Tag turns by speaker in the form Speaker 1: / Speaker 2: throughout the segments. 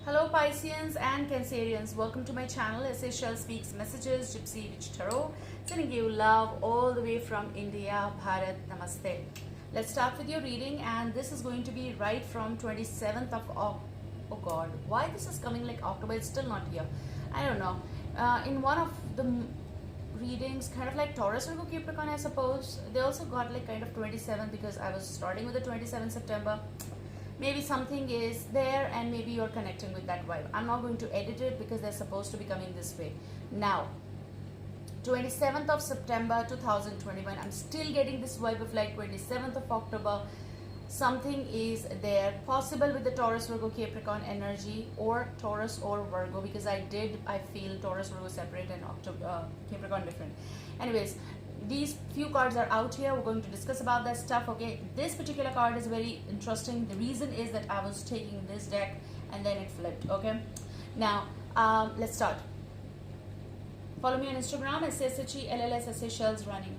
Speaker 1: Hello Pisceans and Cancerians, welcome to my channel Essential Speaks Messages Gypsy Witch Tarot, sending you love all the way from India, Bharat, Namaste. Let's start with your reading, and this is going to be right from 27th of oh god, why this is coming like October, it's still not here, I don't know. In one of the readings, kind of like Taurus, Virgo, Capricorn, I suppose, they also got like kind of 27th because I was starting with the 27th September. Maybe something is there and maybe you're connecting with that vibe. I'm not going to edit it because they're supposed to be coming this way. Now, 27th of September 2021, I'm still getting this vibe of like 27th of October. Something is there, possible with the Taurus, Virgo, Capricorn energy, or Taurus or Virgo, because I feel Taurus, Virgo separate and Capricorn different. Anyways, these few cards are out here. We're going to discuss about that stuff. Okay, this particular card is very interesting. The reason is that I was taking this deck and then it flipped. Okay, now let's start. Follow me on Instagram, SSHELLS Seychelles running.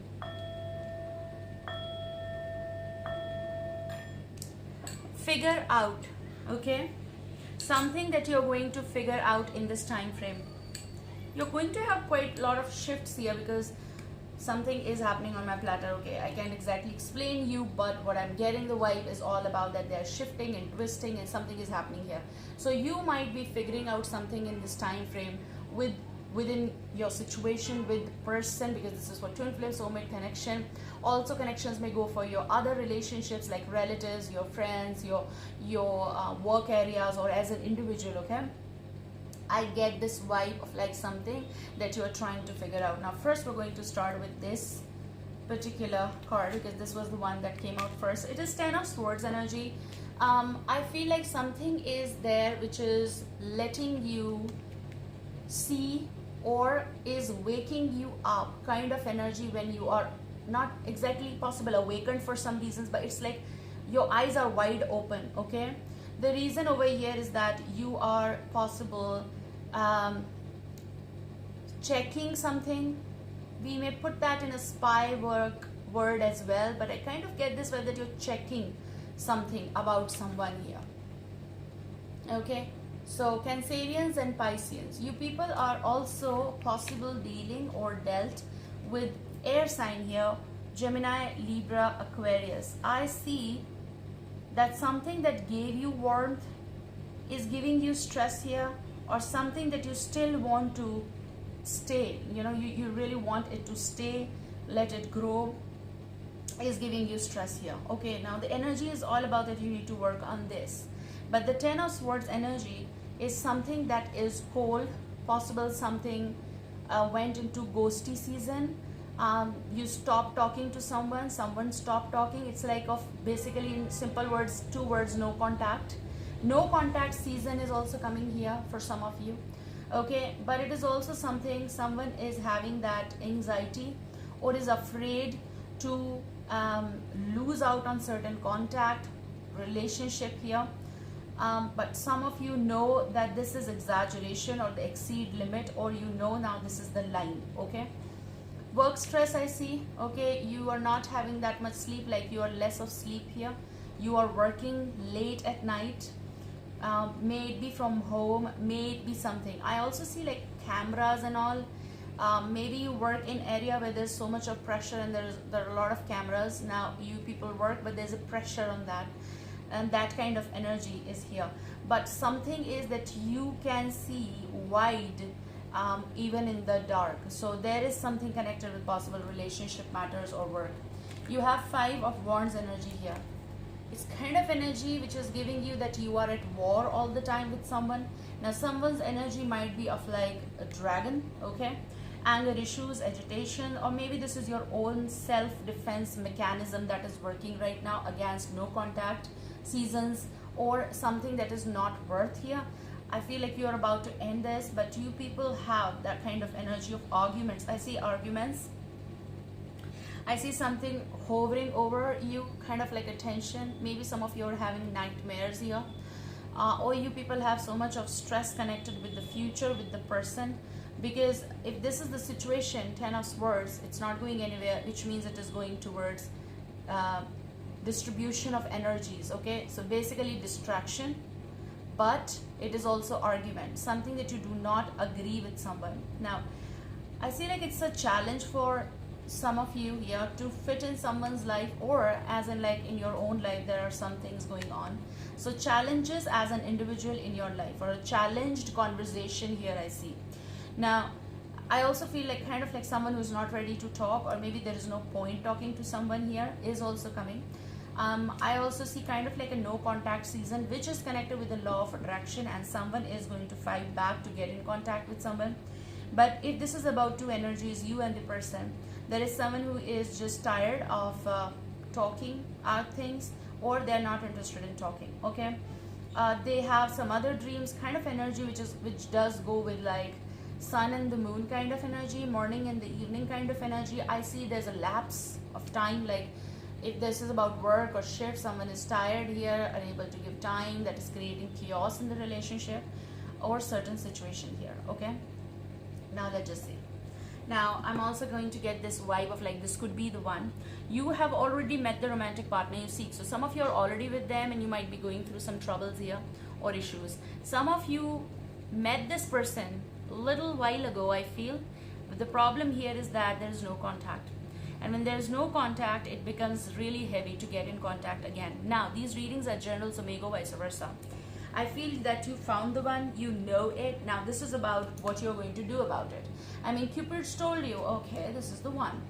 Speaker 1: Figure out, okay, something that you're going to figure out in this time frame. You're going to have quite a lot of shifts here because something is happening on my platter. Okay, I can't exactly explain you, but what I'm getting the vibe is all about that they're shifting and twisting and something is happening here. So you might be figuring out something in this time frame within your situation with person, because this is for twin flame soulmate connection. Also connections may go for your other relationships like relatives, your friends, your work areas, or as an individual. Okay, I get this vibe of like something that you're trying to figure out. Now first we're going to start with this particular card because this was the one that came out first. It is 10 of Swords energy. I feel like something is there which is letting you see or is waking you up, kind of energy when you are not exactly possible awakened for some reasons, but it's like your eyes are wide open. Okay, the reason over here is that you are possible checking something. We may put that in a spy word as well, but I kind of get this way that you're checking something about someone here. Okay, so Cancerians and Pisceans, you people are also possible dealing or dealt with air sign here, Gemini, Libra, Aquarius. I see that something that gave you warmth is giving you stress here, or something that you still want to stay, you really want it to stay, let it grow, is giving you stress here. Okay, now the energy is all about that you need to work on this, but the 10 of Swords energy is something that is cold, possible something went into ghosty season. You stop talking to someone stopped talking. It's like of basically in simple words, two words, no contact. No contact season is also coming here for some of you. Okay, but it is also something, someone is having that anxiety or is afraid to lose out on certain contact relationship here. But some of you know that this is exaggeration or the exceed limit, or now this is the line. Okay, work stress I see. Okay, you are not having that much sleep, like you are less of sleep here. You are working late at night, may it be from home, may it be something. I also see like cameras and all. Maybe you work in area where there's so much of pressure and there are a lot of cameras. Now you people work, but there's a pressure on that, and that kind of energy is here. But something is that you can see wide, even in the dark. So there is something connected with possible relationship matters or work. You have 5 of Wands energy here. It's kind of energy which is giving you that you are at war all the time with someone. Now someone's energy might be of like a dragon. Okay, anger issues, agitation, or maybe this is your own self-defense mechanism that is working right now against no contact seasons, or something that is not worth here. I feel like you're about to end this, but you people have that kind of energy of arguments. I see arguments. I see something hovering over you, kind of like a tension. Maybe some of you are having nightmares here, or you people have so much of stress connected with the future, with the person. Because if this is the situation, 10 of Swords, it's not going anywhere, which means it is going towards distribution of energies. Okay, so basically distraction, but it is also argument, something that you do not agree with someone. Now, I see like it's a challenge for some of you here to fit in someone's life, or as in like in your own life there are some things going on. So challenges as an individual in your life, or a challenged conversation here I see. Now, I also feel like kind of like someone who's not ready to talk, or maybe there is no point talking to someone here is also coming. I also see kind of like a no contact season, which is connected with the law of attraction, and someone is going to fight back to get in contact with someone. But if this is about two energies, you and the person, there is someone who is just tired of talking out things, or they're not interested in talking. Okay, they have some other dreams kind of energy, which does go with like sun and the moon kind of energy, morning and the evening kind of energy. I see there's a lapse of time, like if this is about work or shift, someone is tired here, unable to give time, that is creating chaos in the relationship or certain situation here. Okay, now let's just see. Now I'm also going to get this vibe of like this could be the one. You have already met the romantic partner you seek, so some of you are already with them and you might be going through some troubles here or issues. Some of you met this person a little while ago, I feel, but the problem here is that there is no contact, and when there is no contact it becomes really heavy to get in contact again. Now these readings are general, so may go vice versa. I feel that you found the one, you know it. Now this is about what you're going to do about it. I mean, Cupid's told you, okay, this is the one.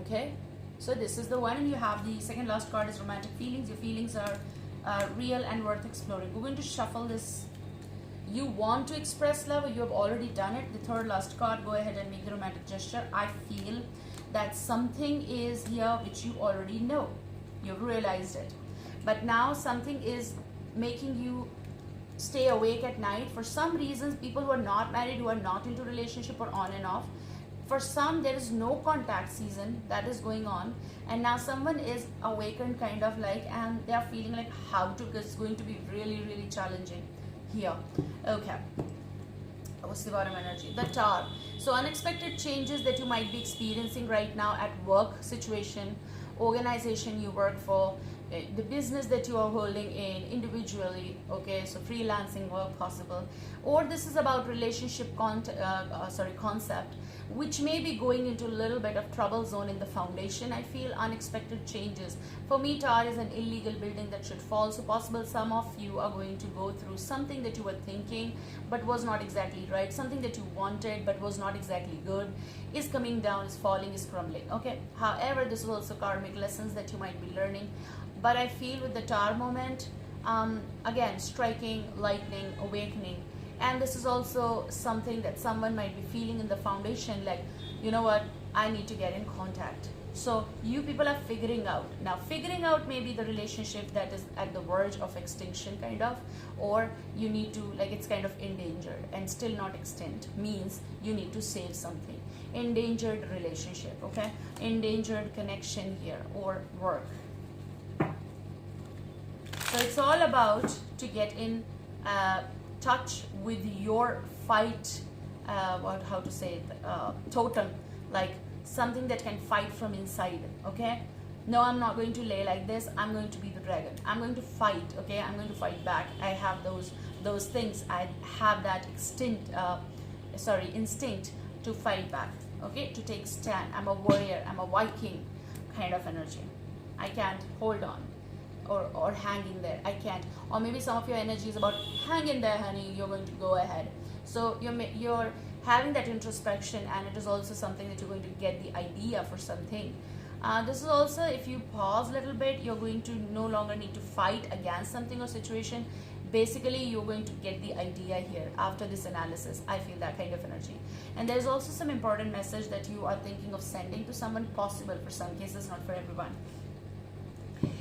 Speaker 1: Okay, so this is the one, and you have the second last card is romantic feelings. Your feelings are real and worth exploring. We're going to shuffle this. You want to express love, or you have already done it. The third last card, go ahead and make the romantic gesture. I feel that something is here which you already know. You've realized it. But now something is making you stay awake at night. For some reasons, people who are not married, who are not into relationship or on and off, for some there is no contact season that is going on, and now someone is awakened kind of like, and they are feeling like how to, because it's going to be really, really challenging here. Okay, what's the bottom energy? The Tower. So unexpected changes that you might be experiencing right now at work situation, organization you work for, the business that you are holding in individually. Okay, so freelancing work possible, or this is about relationship concept, which may be going into a little bit of trouble zone in the foundation. I feel unexpected changes. For me, Tower is an illegal building that should fall, so possible some of you are going to go through something that you were thinking but was not exactly right, something that you wanted but was not exactly good, is coming down, is falling, is crumbling. Okay, however, this is also karmic lessons that you might be learning. But I feel with the Tower moment, again, striking, lightning, awakening. And this is also something that someone might be feeling in the foundation, like, you know what, I need to get in contact. So you people are figuring out. Now figuring out maybe the relationship that is at the verge of extinction kind of, or you need to, like, it's kind of endangered and still not extinct, means you need to save something. Endangered relationship, okay? Endangered connection here, or work. So it's all about to get in touch with your fight, how to say it, totem, like something that can fight from inside. Okay, no, I'm not going to lay like this. I'm going to be the dragon. I'm going to fight. Okay, I'm going to fight back. I have those things. I have that instinct to fight back. Okay, to take stand. I'm a warrior. I'm a Viking kind of energy. I can't hold on or hang in there. I can't. Or maybe some of your energy is about hang in there, honey. You're going to go ahead. So you're having that introspection, and it is also something that you're going to get the idea for something. This is also, if you pause a little bit, you're going to no longer need to fight against something or situation. Basically, you're going to get the idea here after this analysis. I feel that kind of energy. And there's also some important message that you are thinking of sending to someone, possible for some cases, not for everyone.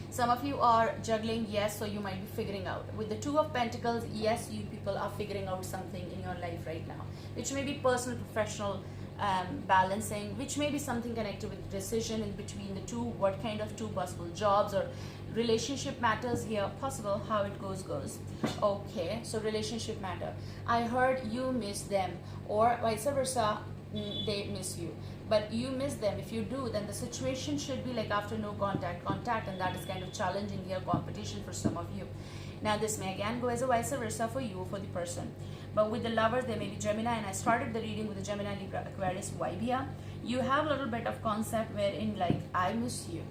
Speaker 1: Some of you are juggling, yes, so you might be figuring out. With the Two of Pentacles, yes, you people are figuring out something in your life right now, which may be personal, professional, balancing, which may be something connected with decision in between the two, what kind of two possible jobs or relationship matters here, possible, how it goes. Okay, so relationship matter. I heard you miss them, or vice versa, they miss you. But you miss them. If you do, then the situation should be like after no contact, and that is kind of challenging here, competition for some of you. Now this may again go as a vice versa for you or for the person. But with the lovers, there may be Gemini, and I started the reading with the Gemini, Libra, Aquarius vibe here. You have a little bit of concept wherein like, I miss you.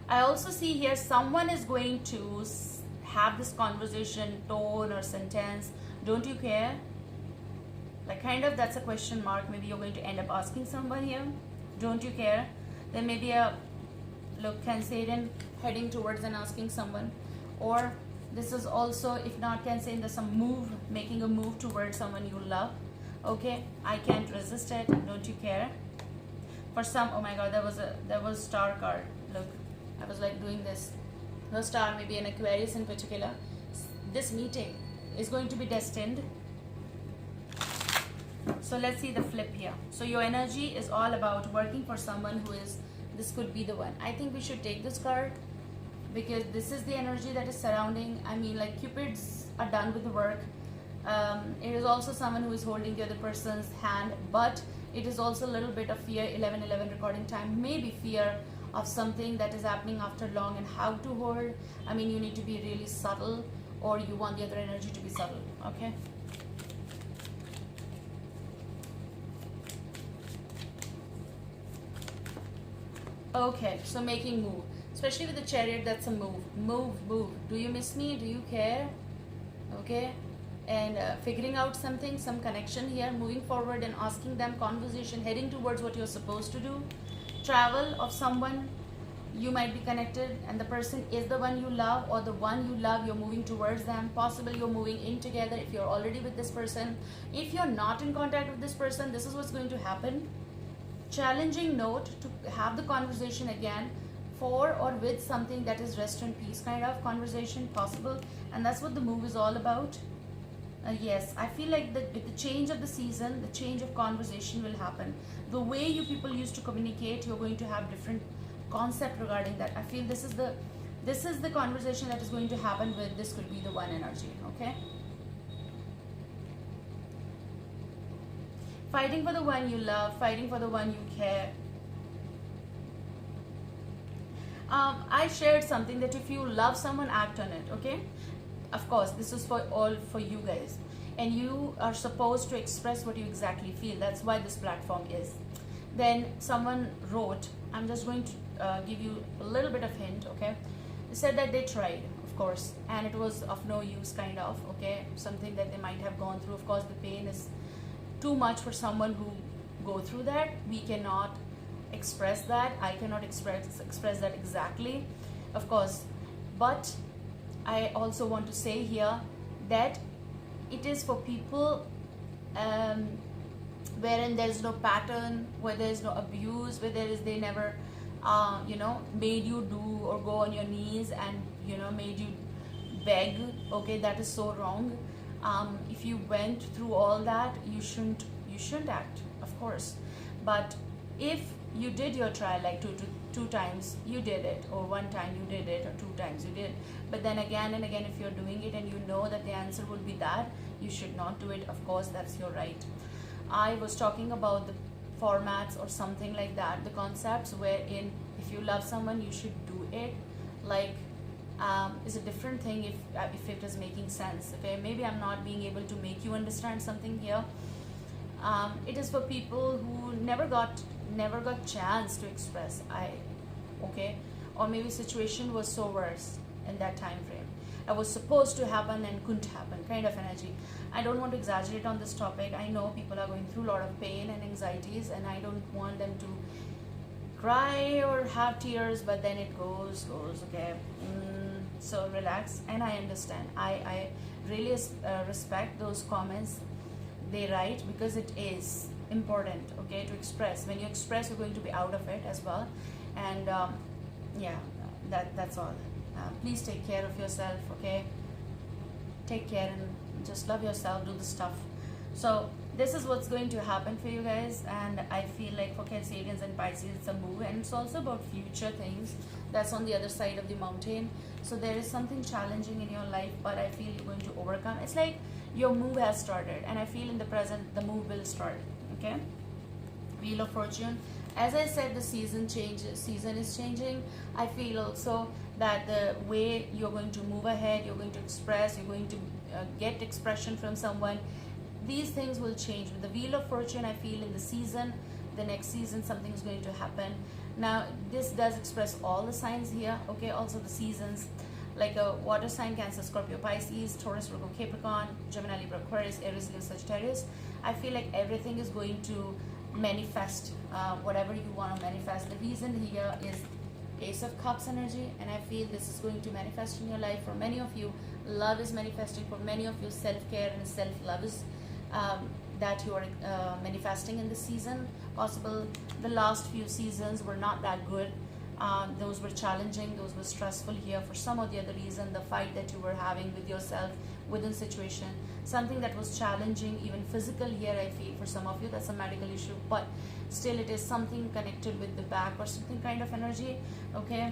Speaker 1: I also see here someone is going to have this conversation, tone or sentence. Don't you care? Like kind of that's a question mark. Maybe you're going to end up asking someone here. Don't you care? There may be a look, Cancerian, heading towards and asking someone. Or this is also, if not Cancerian, there's some move, making a move towards someone you love. Okay, I can't resist it. Don't you care? For some, oh my god, there was star card. Look, I was like doing this. No star, maybe an Aquarius in particular. This meeting is going to be destined. So let's see the flip here. So your energy is all about working for someone who is, this could be the one. I think we should take this card because this is the energy that is surrounding. I mean, like Cupids are done with the work. It is also someone who is holding the other person's hand, but it is also a little bit of fear. 11/11 recording time, maybe fear of something that is happening after long and how to hold. I mean, you need to be really subtle, or you want the other energy to be subtle. Okay. Okay, so making move, especially with the Chariot, that's a move. Move. Do you miss me? Do you care? Okay, and figuring out something, some connection here, moving forward and asking them, conversation, heading towards what you're supposed to do. Travel of someone, you might be connected and the person is the one you love, or the one you love, you're moving towards them. Possibly you're moving in together if you're already with this person. If you're not in contact with this person, this is what's going to happen. Challenging note to have the conversation again for or with something that is rest and peace kind of conversation possible, and that's what the move is all about. Yes, I feel like that with the change of the season, the change of conversation will happen. The way you people used to communicate, you're going to have different concept regarding that. I feel this is the conversation that is going to happen with this could be the one energy. Okay, fighting for the one you love, fighting for the one you care. I shared something that if you love someone, act on it. Okay, of course this is for you guys, and you are supposed to express what you exactly feel. That's why this platform is. Then someone wrote, I'm just going to give you a little bit of hint. Okay, they said that they tried, of course, and it was of no use kind of. Okay, something that they might have gone through. Of course the pain is too much for someone who go through that. We cannot express that. I cannot express that exactly, of course. But I also want to say here that it is for people wherein there is no pattern, where there is no abuse, where they never made you do or go on your knees and made you beg. Okay, that is so wrong. If you went through all that, you shouldn't act, of course. But if you did your trial, like two times you did it, or one time you did it, or 2 times you did, but then again and again if you're doing it and you know that the answer would be that, you should not do it. Of course, that's your right. I was talking about the formats or something like that, the concepts wherein if you love someone, you should do it. Like is a different thing if it is making sense. Okay, maybe I'm not being able to make you understand something here. It is for people who never got chance to express. Okay, or maybe situation was so worse in that time frame. It was supposed to happen and couldn't happen, kind of energy. I don't want to exaggerate on this topic. I know people are going through a lot of pain and anxieties, and I don't want them to cry or have tears, but then it goes. Okay, so relax, and I understand. I really respect those comments they write, because it is important, okay, to express. When you express, you're going to be out of it as well. And yeah, that's all. Please take care of yourself, okay? Take care and just love yourself, do the stuff. So this is what's going to happen for you guys, and I feel like for Cancerians and Pisces, it's a move, and it's also about future things that's on the other side of the mountain. So there is something challenging in your life, but I feel you're going to overcome. It's like your move has started, and I feel in the present the move will start. Okay, Wheel of Fortune, As I said, the season is changing. I feel also that the way you're going to move ahead, you're going to express, you're going to get expression from someone, these things will change. With the Wheel of Fortune, I feel in the season, the next season, something is going to happen. Now this does express all the signs here, okay, also the seasons, like a water sign: Cancer, Scorpio, Pisces, Taurus, Virgo, Capricorn, Gemini, Libra, Aquarius, Aries, Leo, Sagittarius. I feel like everything is going to manifest whatever you want to manifest. The reason here is Ace of Cups energy, and I feel this is going to manifest in your life. For many of you, love is manifesting. For many of you, self-care and self-love is that you are manifesting in this season. Possible the last few seasons were not that good. Those were challenging, those were stressful here for some or the other reason. The fight that you were having with yourself within situation, something that was challenging, even physical here, I feel for some of you that's a medical issue, but still it is something connected with the back or something kind of energy, okay.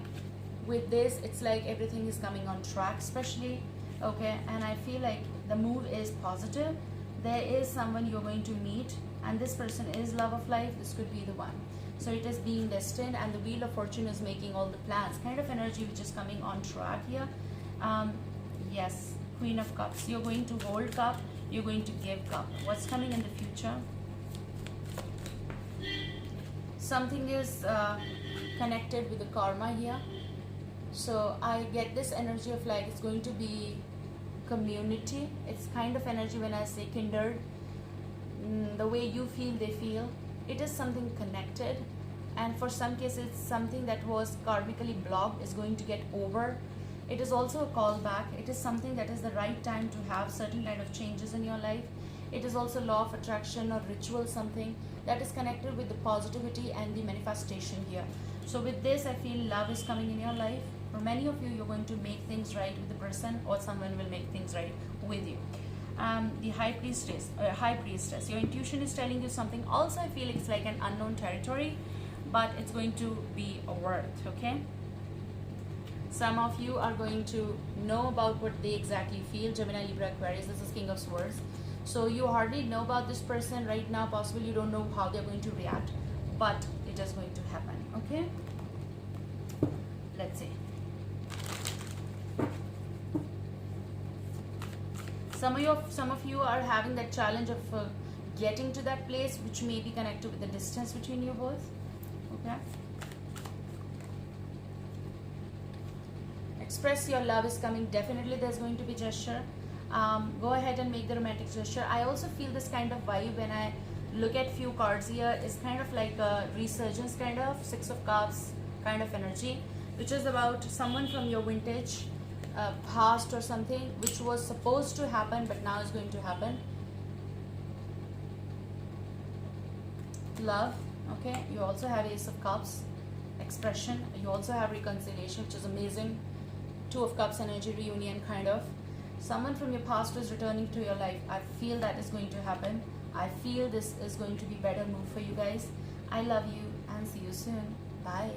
Speaker 1: With this, it's like everything is coming on track, especially, okay, and I feel like the mood is positive. There is someone you're going to meet, and this person is love of life. This could be the one. So it is being destined, and the Wheel of Fortune is making all the plans, kind of energy which is coming on track here. Yes, Queen of Cups. You're going to hold cup, you're going to give cup. What's coming in the future? Something is connected with the karma here. So I get this energy of like it's going to be community. It's kind of energy when I say kindred. The way you feel, they feel. It is something connected, and for some cases something that was karmically blocked is going to get over. It is also a callback. It is something that is the right time to have certain kind of changes in your life. It is also law of attraction or ritual, something that is connected with the positivity and the manifestation here. So with this, I feel love is coming in your life. For many of you, you're going to make things right with the person, or someone will make things right with you. The High Priestess. Your intuition is telling you something. Also, I feel it's like an unknown territory, but it's going to be a worth, okay? Some of you are going to know about what they exactly feel. Gemini, Libra, Aquarius. This is King of Swords. So you hardly know about this person right now. Possibly you don't know how they're going to react, but it is going to happen, okay? Let's see. Some of you are having that challenge of getting to that place, which may be connected with the distance between you both. Okay. Express your love is coming. Definitely, there's going to be gesture. Go ahead and make the romantic gesture. I also feel this kind of vibe when I look at few cards here. It's kind of like a resurgence, kind of Six of Cups kind of energy, which is about someone from your vintage. Past or something which was supposed to happen but now is going to happen. Love, okay. You also have Ace of Cups, expression. You also have reconciliation, which is amazing. Two of Cups energy, reunion kind of. Someone from your past is returning to your life. I feel that is going to happen. I feel this is going to be better move for you guys. I love you and see you soon. Bye.